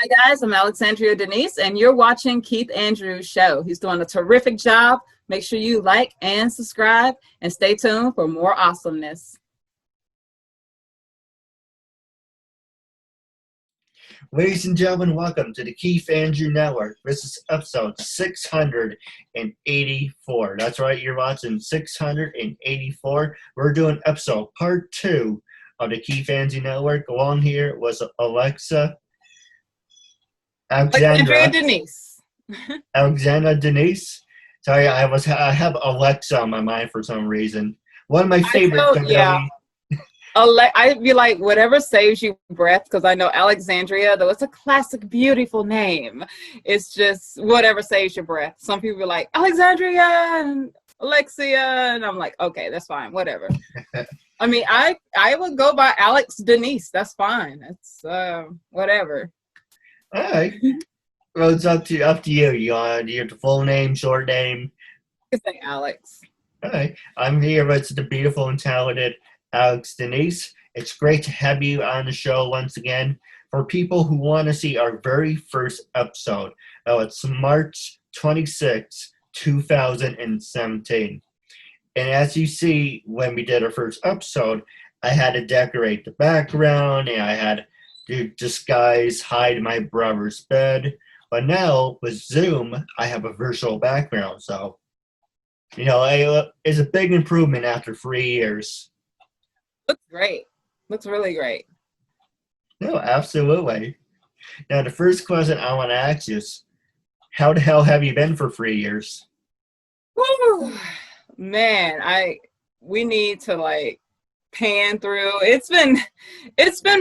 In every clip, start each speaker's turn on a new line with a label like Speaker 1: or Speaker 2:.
Speaker 1: Hi guys, I'm Alexandria Denise, and you're watching Keith Andrews' show. He's doing a terrific job. Make sure you like and subscribe, and stay tuned for more awesomeness.
Speaker 2: Ladies and gentlemen, welcome to the Keith Andrew Network. This is episode 684. That's right, you're watching 684. We're doing episode part 2 of the Keith Andrew Network. Along here was
Speaker 1: Alexandria
Speaker 2: Alexandra
Speaker 1: Denise.
Speaker 2: Denise. Sorry, I have Alexa on my mind for some reason. One of my favorite WWE.
Speaker 1: I'd be like, whatever saves you breath, because I know Alexandria, though it's a classic, beautiful name. It's just whatever saves your breath. Some people are like, Alexandria and Alexia, and I'm like, okay, that's fine, whatever. I mean, I would go by Alex Denise. That's fine. It's whatever.
Speaker 2: All right. Well, it's up to you. You have the full name, short name?
Speaker 1: You can say Alex.
Speaker 2: All right. I'm here with the beautiful and talented Alex Denise. It's great to have you on the show once again. For people who want to see our very first episode, it's March 26, 2017. And as you see, when we did our first episode, I had to decorate the background, and I had to disguise, hide my brother's bed. But now, with Zoom, I have a virtual background. So, it's a big improvement after 3 years.
Speaker 1: Looks great. Looks really great.
Speaker 2: No, absolutely. Now, the first question I want to ask you is, how the hell have you been for 3 years?
Speaker 1: Woo! Man, we need to pan through. It's been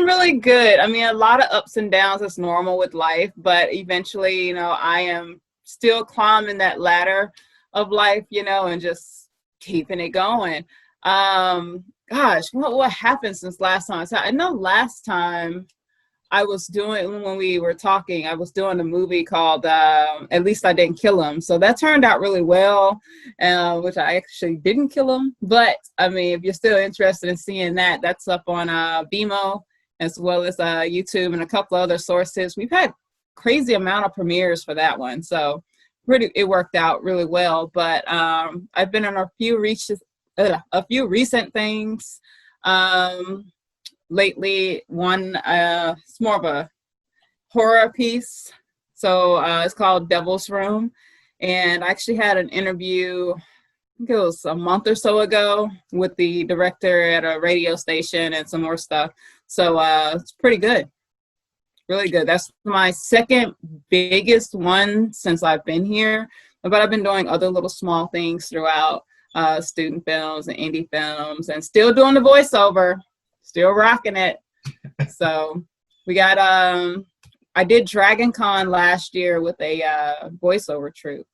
Speaker 1: really good. I mean, a lot of ups and downs is normal with life, but eventually, I am still climbing that ladder of life, and just keeping it going. Gosh, what happened since last time? So I know last time when we were talking, I was doing a movie called At Least I Didn't Kill Him. So that turned out really well, which I actually didn't kill him. But, I mean, if you're still interested in seeing that, that's up on Vimeo as well as YouTube and a couple other sources. We've had crazy amount of premieres for that one. So it worked out really well. But I've been on a few recent things. Lately, it's more of a horror piece. So it's called Devil's Room. And I actually had an interview, I think it was a month or so ago, with the director at a radio station and some more stuff. So it's pretty good. Really good. That's my second biggest one since I've been here. But I've been doing other little small things throughout, student films and indie films, and still doing the voiceover. Still rocking it. So we got I did Dragon Con last year with a voiceover troupe,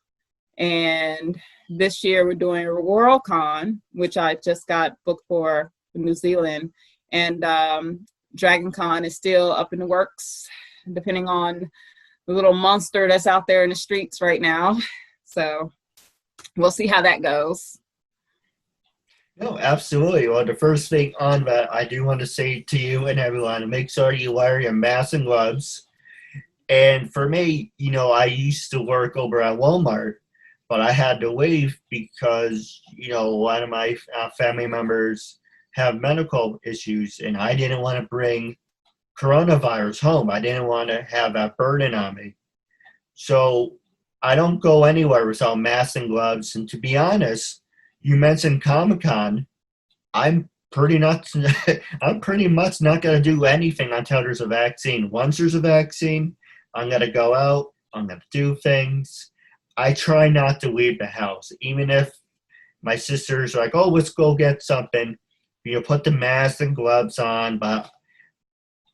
Speaker 1: and this year we're doing World Con, which I just got booked for New Zealand, and Dragon Con is still up in the works, depending on the little monster that's out there in the streets right now. So we'll see how that goes.
Speaker 2: No, absolutely. Well, the first thing on that, I do want to say to you and everyone, make sure you wear your mask and gloves. And for me, I used to work over at Walmart, but I had to leave because, one of my family members have medical issues, and I didn't want to bring coronavirus home. I didn't want to have that burden on me. So I don't go anywhere without masks and gloves. And to be honest, you mentioned Comic-Con. I'm pretty much not going to do anything until there's a vaccine. Once there's a vaccine, I'm going to go out. I'm going to do things. I try not to leave the house, even if my sisters are like, "Oh, let's go get something." Put the mask and gloves on. But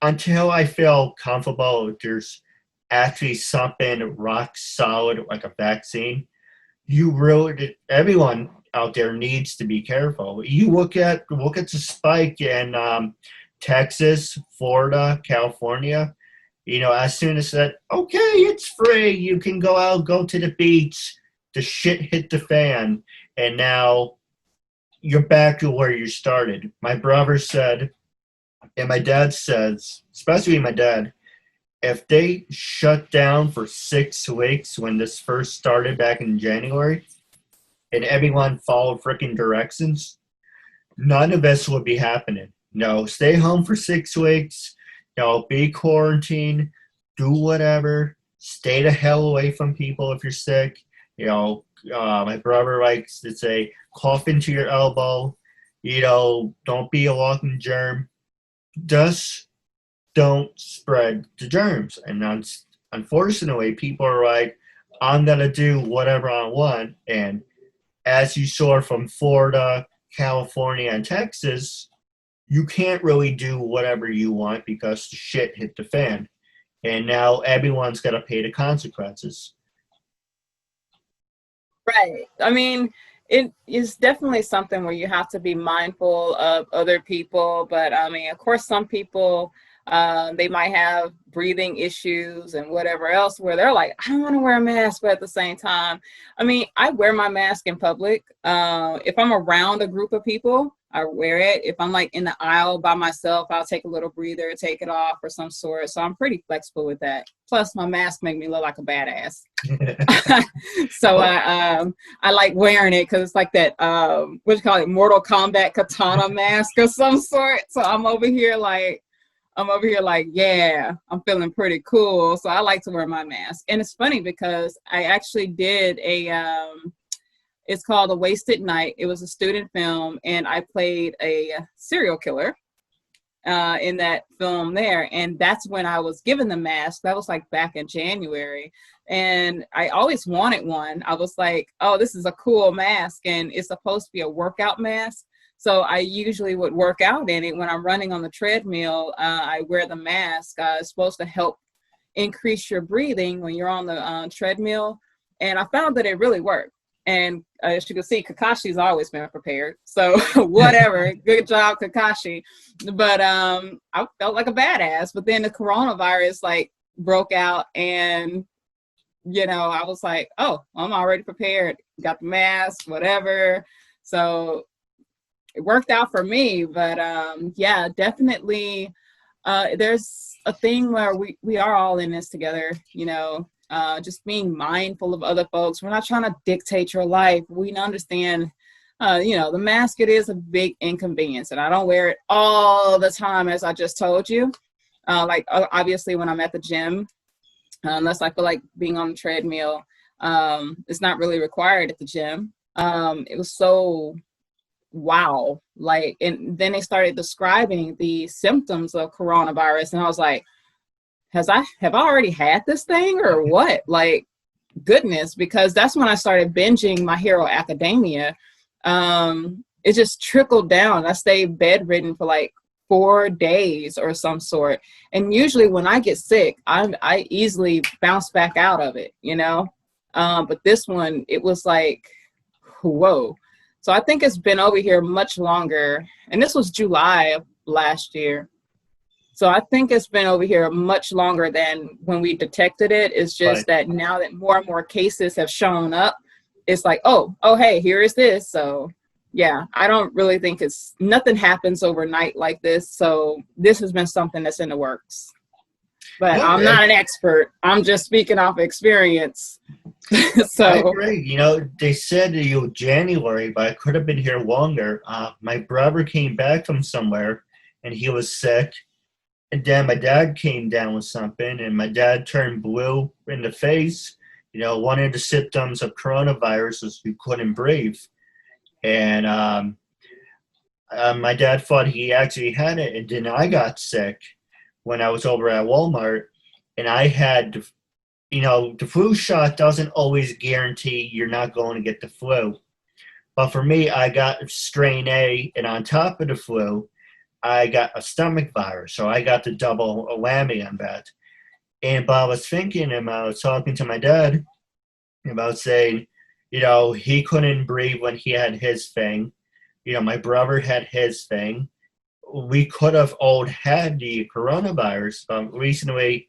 Speaker 2: until I feel comfortable, there's actually something rock solid like a vaccine. Everyone out there needs to be careful. You look at the spike in Texas, Florida, California. As soon as that, okay, it's free, you can go out, go to the beach, the shit hit the fan, and now you're back to where you started. My brother said, and my dad says, especially my dad, if they shut down for 6 weeks when this first started back in January, and everyone followed freaking directions, none of this would be happening. No, stay home for 6 weeks. Be quarantined. Do whatever. Stay the hell away from people if you're sick. My brother likes to say, cough into your elbow. Don't be a walking germ. Just don't spread the germs. And unfortunately, people are like, I'm going to do whatever I want. And as you saw from Florida, California, and Texas, you can't really do whatever you want because the shit hit the fan. And now everyone's got to pay the consequences.
Speaker 1: Right. I mean, it is definitely something where you have to be mindful of other people. But I mean, of course, some people, they might have breathing issues and whatever else where they're like, I don't want to wear a mask, but at the same time, I mean, I wear my mask in public. If I'm around a group of people, I wear it. If I'm like in the aisle by myself, I'll take a little breather, take it off or some sort. So I'm pretty flexible with that. Plus my mask make me look like a badass. So I like wearing it because it's like that, what you call it, Mortal Kombat katana mask of some sort. So I'm over here like, yeah, I'm feeling pretty cool. So I like to wear my mask. And it's funny because I actually did it's called A Wasted Night. It was a student film, and I played a serial killer in that film there. And that's when I was given the mask. That was like back in January. And I always wanted one. I was like, oh, this is a cool mask. And it's supposed to be a workout mask. So I usually would work out in it when I'm running on the treadmill. I wear the mask. It's supposed to help increase your breathing when you're on the treadmill. And I found that it really worked. And as you can see, Kakashi's always been prepared. So whatever, good job, Kakashi. But I felt like a badass. But then the coronavirus like broke out, and I was like, oh, I'm already prepared. Got the mask, whatever. So it worked out for me. But yeah, definitely. There's a thing where we are all in this together. Just being mindful of other folks. We're not trying to dictate your life. We understand, the mask, it is a big inconvenience, and I don't wear it all the time, as I just told you. Obviously when I'm at the gym, unless I feel like being on the treadmill, it's not really required at the gym. It was so wow. And then they started describing the symptoms of coronavirus, and I was like, have I already had this thing or what? Like, goodness, because that's when I started binging My Hero Academia. It just trickled down. I stayed bedridden for like 4 days or some sort. And usually when I get sick, I easily bounce back out of it, but this one, it was like, whoa. So I think it's been over here much longer. And this was July of last year. So I think it's been over here much longer than when we detected it. It's just that now that more and more cases have shown up, it's like, oh, hey, here is this. So yeah, I don't really think nothing happens overnight like this. So this has been something that's in the works. But I'm not an expert. I'm just speaking off experience. So
Speaker 2: I agree. They said January, but I could have been here longer. My brother came back from somewhere and he was sick. And then my dad came down with something, and my dad turned blue in the face. One of the symptoms of coronavirus was you couldn't breathe. And my dad thought he actually had it, and then I got sick when I was over at Walmart, and I had, the flu shot doesn't always guarantee you're not going to get the flu. But for me, I got strain A, and on top of the flu, I got a stomach virus, so I got the double whammy on that. But I was thinking, and I was talking to my dad about saying, he couldn't breathe when he had his thing. My brother had his thing. We could have all had the coronavirus, but recently,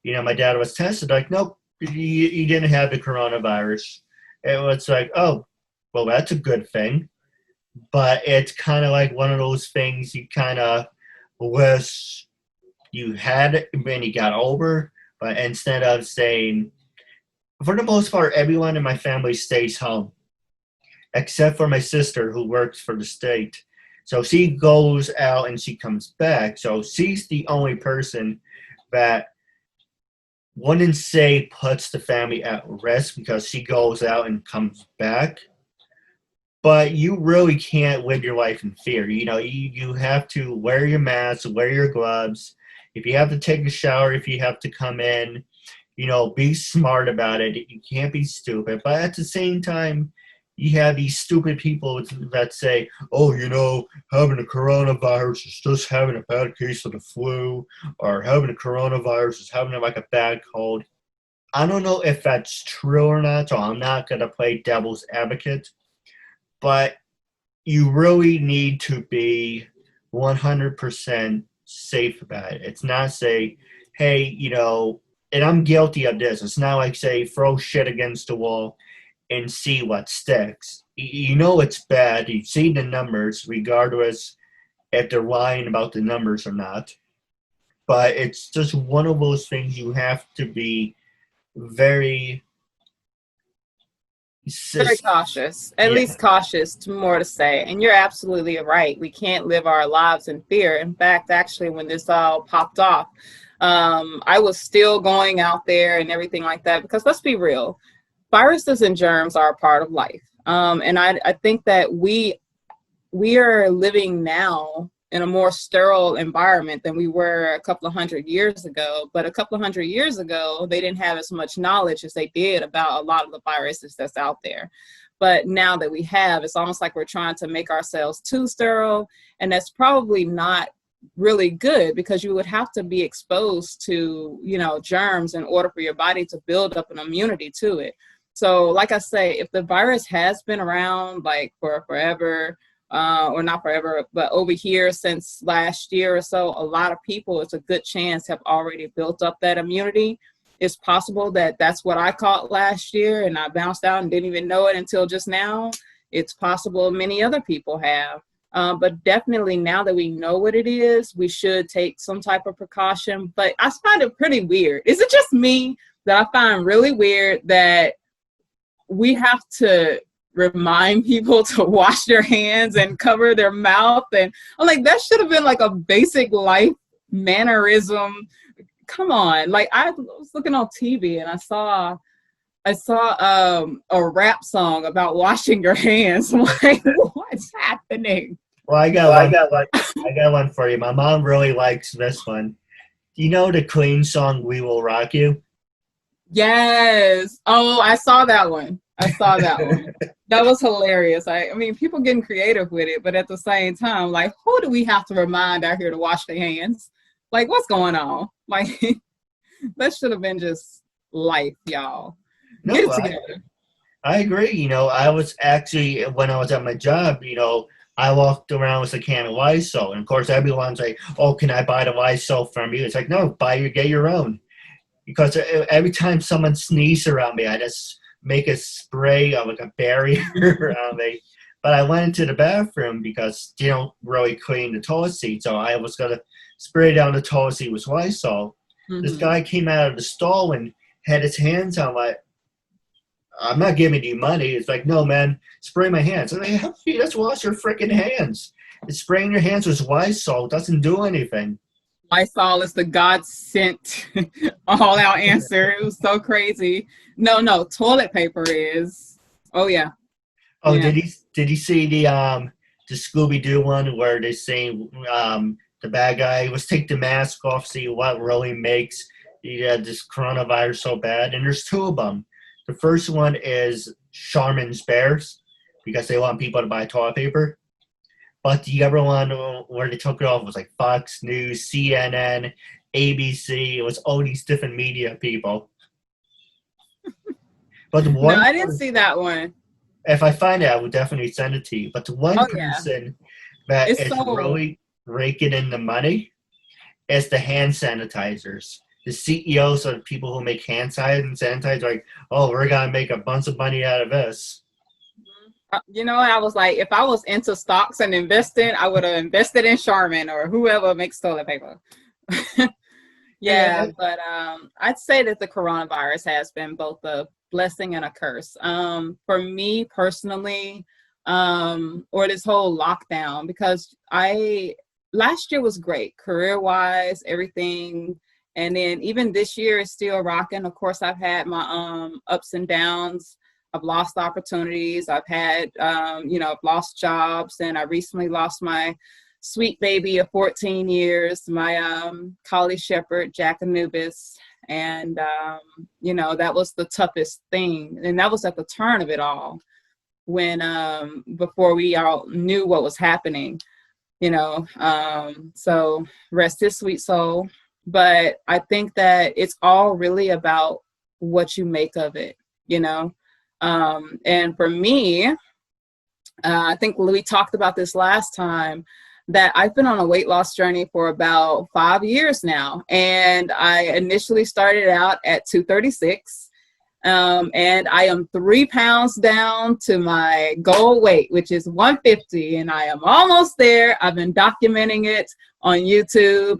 Speaker 2: my dad was tested. Like, nope, you didn't have the coronavirus. It was like, oh, well, that's a good thing. But it's kind of like one of those things you kind of wish you had it when you got over, But instead of saying, for the most part, everyone in my family stays home, except for my sister who works for the state. So she goes out and she comes back. So she's the only person that wouldn't say puts the family at risk because she goes out and comes back. But you really can't live your life in fear. You have to wear your mask, wear your gloves. If you have to take a shower, if you have to come in, be smart about it. You can't be stupid. But at the same time, you have these stupid people that say, oh, having a coronavirus is just having a bad case of the flu, or having a coronavirus is having like a bad cold. I don't know if that's true or not, so I'm not going to play devil's advocate. But you really need to be 100% safe about it. It's not say, hey, and I'm guilty of this. It's not like, say, throw shit against the wall and see what sticks. It's bad. You've seen the numbers, regardless if they're lying about the numbers or not. But it's just one of those things you have to be very
Speaker 1: cautious, at least cautious to more to say. And you're absolutely right. We can't live our lives in fear. In fact, actually, when this all popped off, I was still going out there and everything like that, because let's be real, viruses and germs are a part of life. And I think that we are living now in a more sterile environment than we were a couple of hundred years ago. But a couple of hundred years ago, they didn't have as much knowledge as they did about a lot of the viruses that's out there. But now that we have, it's almost like we're trying to make ourselves too sterile. And that's probably not really good, because you would have to be exposed to, germs in order for your body to build up an immunity to it. So like I say, if the virus has been around like for forever, or not forever, but over here since last year or so, a lot of people, it's a good chance, have already built up that immunity. It's possible that that's what I caught last year and I bounced out and didn't even know it until just now. It's possible many other people have. But definitely now that we know what it is, we should take some type of precaution. But I find it pretty weird. Is it just me that I find really weird that we have to remind people to wash their hands and cover their mouth? And I'm like, that should have been like a basic life mannerism. Come on. Like, I was looking on TV and I saw a rap song about washing your hands. I'm like, what's happening?
Speaker 2: Well, I got one for you. My mom really likes this one. Do you know the Queen song "We Will Rock You"?
Speaker 1: Yes. Oh, I saw that one. That was hilarious. I mean, people getting creative with it, but at the same time, like, who do we have to remind out here to wash their hands? Like, what's going on? Like, that should have been just life, y'all. Get it together.
Speaker 2: I agree. I was actually, when I was at my job, I walked around with a can of Lysol. And of course, everyone's like, oh, can I buy the Lysol from you? It's like, no, get your own. Because every time someone sneezes around me, I just make a spray of like a barrier around me. But I went into the bathroom because they don't really clean the toilet seat. So I was going to spray down the toilet seat with Lysol. Mm-hmm. This guy came out of the stall and had his hands on like, I'm not giving you money. It's like, no, man, spray my hands. I'm like, let's wash your freaking hands. It's spraying your hands with Lysol doesn't do anything.
Speaker 1: Lysol is the God sent all-out answer. It was so crazy. No, toilet paper is. Oh yeah.
Speaker 2: Oh, yeah. Did he see the Scooby-Doo one where they say the bad guy was take the mask off, see what really makes this coronavirus so bad? And there's two of them. The first one is Charmin's Bears, because they want people to buy toilet paper. But the other one where they took it off was like Fox News, CNN, ABC. It was all these different media people. But the one,
Speaker 1: no, I didn't see that one.
Speaker 2: If I find it, I will definitely send it to you. But the one person that is really raking in the money is the hand sanitizers. The CEOs of people who make hand sanitizer are like, oh, we're going to make a bunch of money out of this.
Speaker 1: I was like, if I was into stocks and investing, I would have invested in Charmin or whoever makes toilet paper. Yeah, but I'd say that the coronavirus has been both a blessing and a curse. For me personally, or this whole lockdown, because I last year was great, career-wise, everything. And then even this year is still rocking. Of course, I've had my ups and downs. I've lost opportunities. I've had, I've lost jobs, and I recently lost my sweet baby of 14 years, my collie shepherd, Jack Anubis. And, that was the toughest thing. And that was at the turn of it all, when before we all knew what was happening, so rest his sweet soul. But I think that it's all really about what you make of it, and for me, I think we talked about this last time, that I've been on a weight loss journey for about 5 years now. And I initially started out at 236. And I am 3 pounds down to my goal weight, which is 150. And I am almost there. I've been documenting it on YouTube.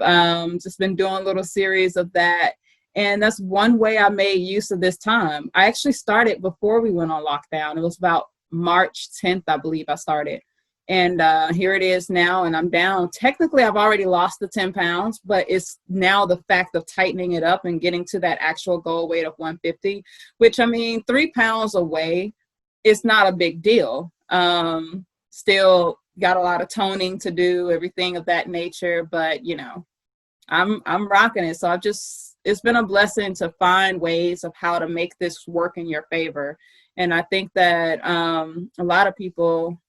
Speaker 1: Just been doing a little series of that. And that's one way I made use of this time. I actually started before we went on lockdown. It was about March 10th, I believe I started. And here it is now, and I'm down. Technically, I've already lost the 10 pounds, but it's now the fact of tightening it up and getting to that actual goal weight of 150, which, 3 pounds away is not a big deal. Still got a lot of toning to do, everything of that nature, but, I'm rocking it. So it's been a blessing to find ways of how to make this work in your favor. And I think that a lot of people,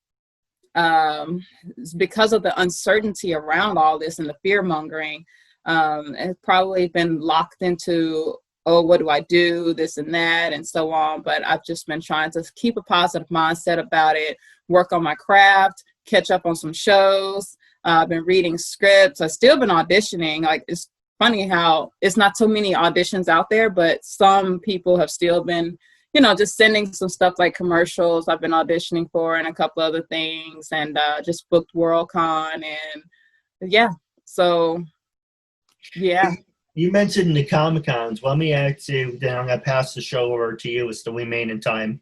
Speaker 1: because of the uncertainty around all this and the fear mongering, have probably been locked into, oh, what do I do, this and that, and so on. But I've just been trying to keep a positive mindset about it, work on my craft, catch up on some shows. I've been reading scripts. I've still been auditioning. Like, it's funny how it's not so many auditions out there, but some people have still been, just sending some stuff like commercials I've been auditioning for and a couple other things, and just booked Worldcon. And yeah, so yeah.
Speaker 2: You mentioned the Comic-Cons. Let me ask you, then I'm going to pass the show over to you as the remaining time.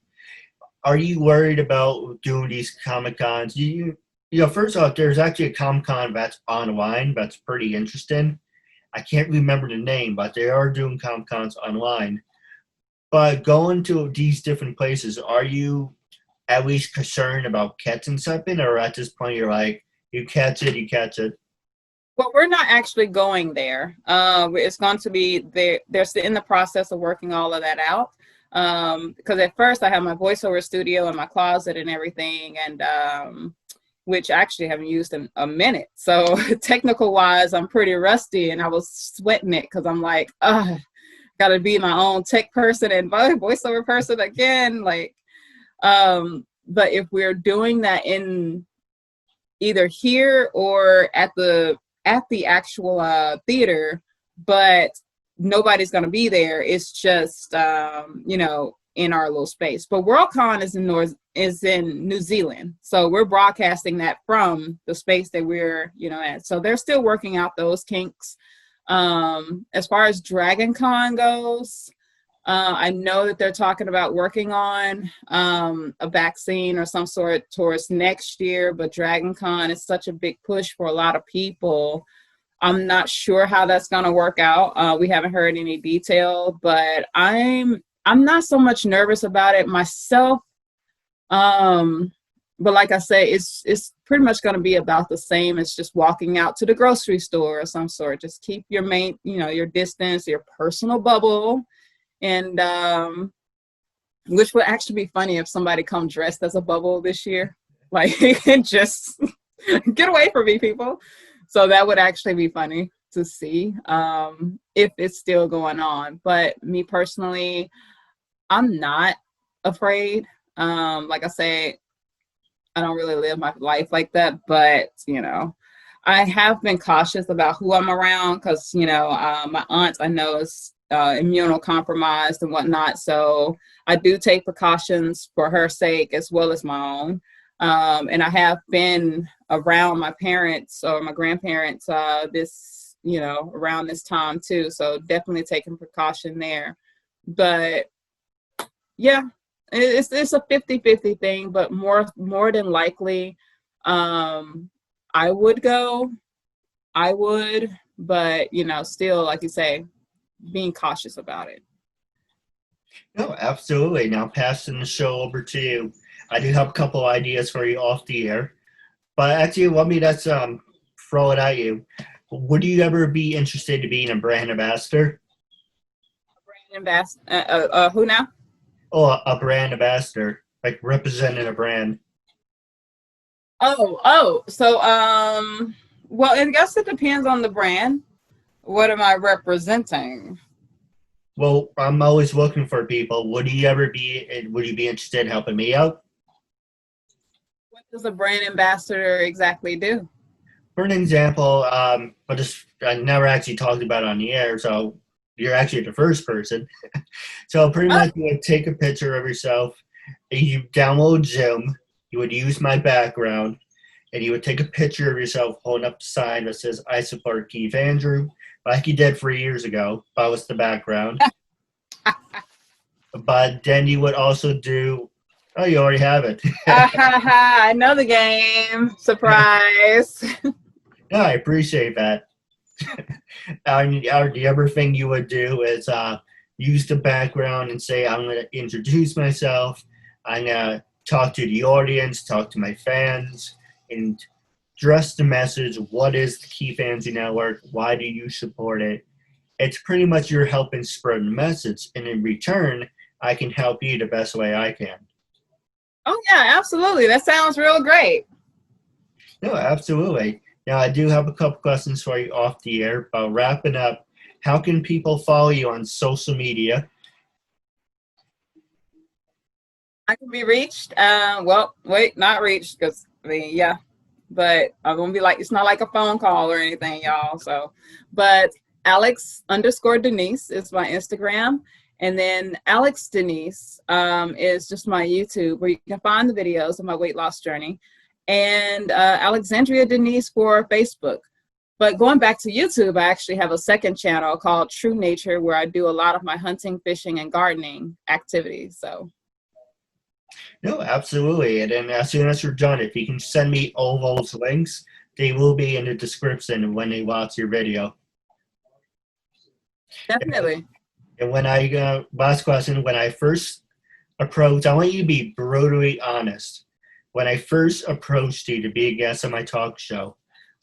Speaker 2: Are you worried about doing these Comic-Cons? First off, there's actually a Comic-Con that's online that's pretty interesting. I can't remember the name, but they are doing Comic-Cons online. But going to these different places, are you at least concerned about catching something, or at this point you're like, you catch it, you catch it?
Speaker 1: Well, we're not actually going there. It's going to be there. They're in the process of working all of that out. Because at first I have my voiceover studio in my closet and everything, and which I actually haven't used in a minute. So technical wise, I'm pretty rusty, and I was sweating it because I'm like, got to be my own tech person and voiceover person again. But if we're doing that in either here or at the actual theater, but nobody's going to be there, it's just, in our little space. But Worldcon is in New Zealand. So we're broadcasting that from the space that we're, at. So they're still working out those kinks. As far as Dragon Con goes, I know that they're talking about working on a vaccine or some sort towards next year, but Dragon Con is such a big push for a lot of people. I'm not sure how that's going to work out. We haven't heard any detail, but I'm not so much nervous about it myself. But like I say, it's pretty much going to be about the same as just walking out to the grocery store or some sort. Just keep your your distance, your personal bubble. And which would actually be funny if somebody come dressed as a bubble this year. Like, just get away from me, people. So that would actually be funny to see if it's still going on. But me personally, I'm not afraid. Like I say, I don't really live my life like that, but, I have been cautious about who I'm around because, my aunt, I know, is immunocompromised and whatnot. So I do take precautions for her sake as well as my own. And I have been around my parents or my grandparents this around this time too. So definitely taking precaution there. But yeah, it's a 50-50 thing, but more than likely, I would go. But still, like you say, being cautious about it.
Speaker 2: No, absolutely. Now passing the show over to you. I do have a couple ideas for you off the air, but actually, let me just throw it at you. Would you ever be interested in being a brand ambassador?
Speaker 1: Brand ambassador? Who now?
Speaker 2: Oh, a brand ambassador, like representing a brand.
Speaker 1: So well, I guess it depends on the brand. What am I representing?
Speaker 2: Well, I'm always looking for people. Would you be interested in helping me out?
Speaker 1: What does a brand ambassador exactly do?
Speaker 2: For an example, I never actually talked about it on the air, so you're actually the first person. So pretty much you would take a picture of yourself, you download Zoom, you would use my background, and you would take a picture of yourself holding up a sign that says, "I support Keith Andrew," like you did 3 years ago. That was the background. But then you would also do, oh, you already have it.
Speaker 1: I know the game. Surprise.
Speaker 2: No, I appreciate that. The other thing you would do is use the background and say, I'm going to introduce myself. I'm going to talk to the audience, talk to my fans, and address the message. What is the Keith Andrew Network? Why do you support it? It's pretty much you're helping spread the message. And in return, I can help you the best way I can.
Speaker 1: Oh, yeah, absolutely. That sounds real great.
Speaker 2: No, absolutely. Now, I do have a couple questions for you off the air, but wrapping up, how can people follow you on social media?
Speaker 1: I can be reached. Well, wait, not reached because, yeah, but I'm going to be like, it's not like a phone call or anything, y'all. So, but Alex_Denise is my Instagram. And then Alex Denise is just my YouTube, where you can find the videos of my weight loss journey. And Alexandria Denise for Facebook. But going back to YouTube, I actually have a second channel called True Nature, where I do a lot of my hunting, fishing, and gardening activities. So.
Speaker 2: No, absolutely. And then as soon as you're done, if you can send me all those links, they will be in the description when they watch your video.
Speaker 1: Definitely.
Speaker 2: And when last question, when I first approached, I want you to be brutally honest. When I first approached you to be a guest on my talk show,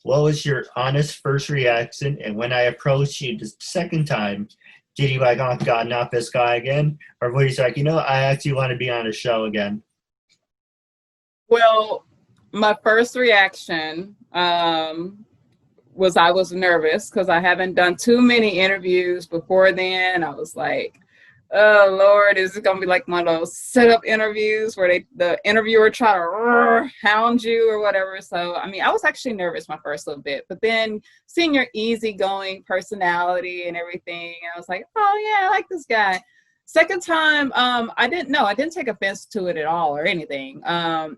Speaker 2: what was your honest first reaction? And when I approached you the second time, did you like, oh God, not this guy again? Or were you like, I actually want to be on a show again?
Speaker 1: Well, my first reaction was I was nervous because I haven't done too many interviews before then. I was like, oh Lord, is it gonna be like one of those setup interviews where the interviewer try to hound you or whatever? So I was actually nervous my first little bit, but then seeing your easygoing personality and everything, I was like, oh yeah, I like this guy. Second time, I didn't take offense to it at all or anything.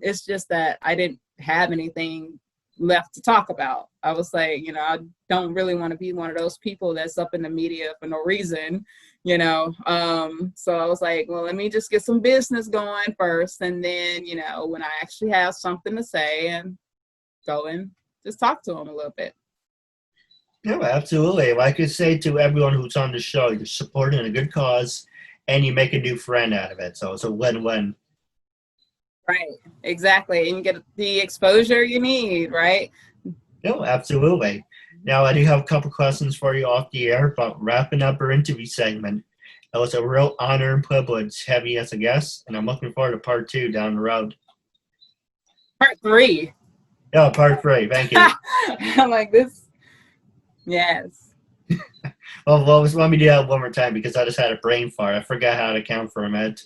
Speaker 1: It's just that I didn't have anything left to talk about. I was like, I don't really want to be one of those people that's up in the media for no reason, so I was like, well, let me just get some business going first, and then when I actually have something to say, and go and just talk to them a little bit.
Speaker 2: No, absolutely. Like I say to everyone who's on the show, you're supporting a good cause and you make a new friend out of it, so it's a win-win.
Speaker 1: Right, exactly. And you get the exposure you need, right?
Speaker 2: No, absolutely. Now, I do have a couple questions for you off the air, but wrapping up our interview segment, it was a real honor and privilege having you as a guest, and I'm looking forward to part 2 down the road.
Speaker 1: Part 3.
Speaker 2: Yeah, part 3. Thank you.
Speaker 1: I'm like this. Yes.
Speaker 2: Well, let me do that one more time because I just had a brain fart. I forgot how to count for a minute.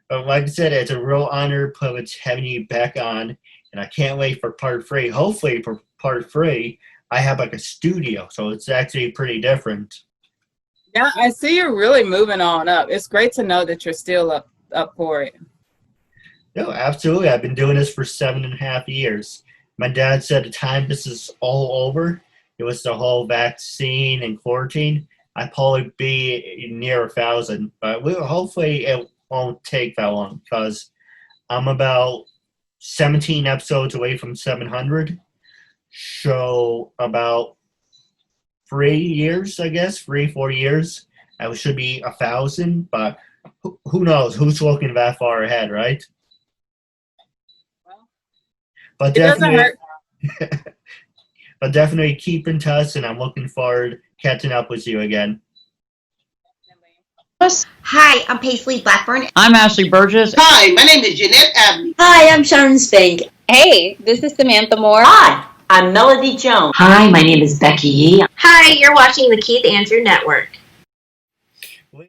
Speaker 2: But like I said, it's a real honor and privilege having you back on, and I can't wait for part 3. Hopefully for part 3, I have like a studio, so it's actually pretty different.
Speaker 1: Yeah, I see you're really moving on up. It's great to know that you're still up for it.
Speaker 2: No, absolutely. I've been doing this for 7.5 years. My dad said the time this is all over, it was the whole vaccine and quarantine, I'd probably be near 1,000. But hopefully it won't take that long because I'm about 17 episodes away from 700. So about 3 years, I guess, 4 years, I should be 1,000. But who knows? Who's looking that far ahead, right?
Speaker 1: Well,
Speaker 2: But
Speaker 1: it doesn't hurt.
Speaker 2: but definitely keep in touch, and I'm looking forward to catching up with you again.
Speaker 3: Hi, I'm Paisley Blackburn.
Speaker 4: I'm Ashley Burgess.
Speaker 5: Hi, my name is Jeanette Abney.
Speaker 6: Hi, I'm Sharon Spank.
Speaker 7: Hey, this is Samantha Moore.
Speaker 8: Hi, I'm Melody Jones.
Speaker 9: Hi, my name is Becky Yee.
Speaker 10: Hi, you're watching the Keith Andrew Network.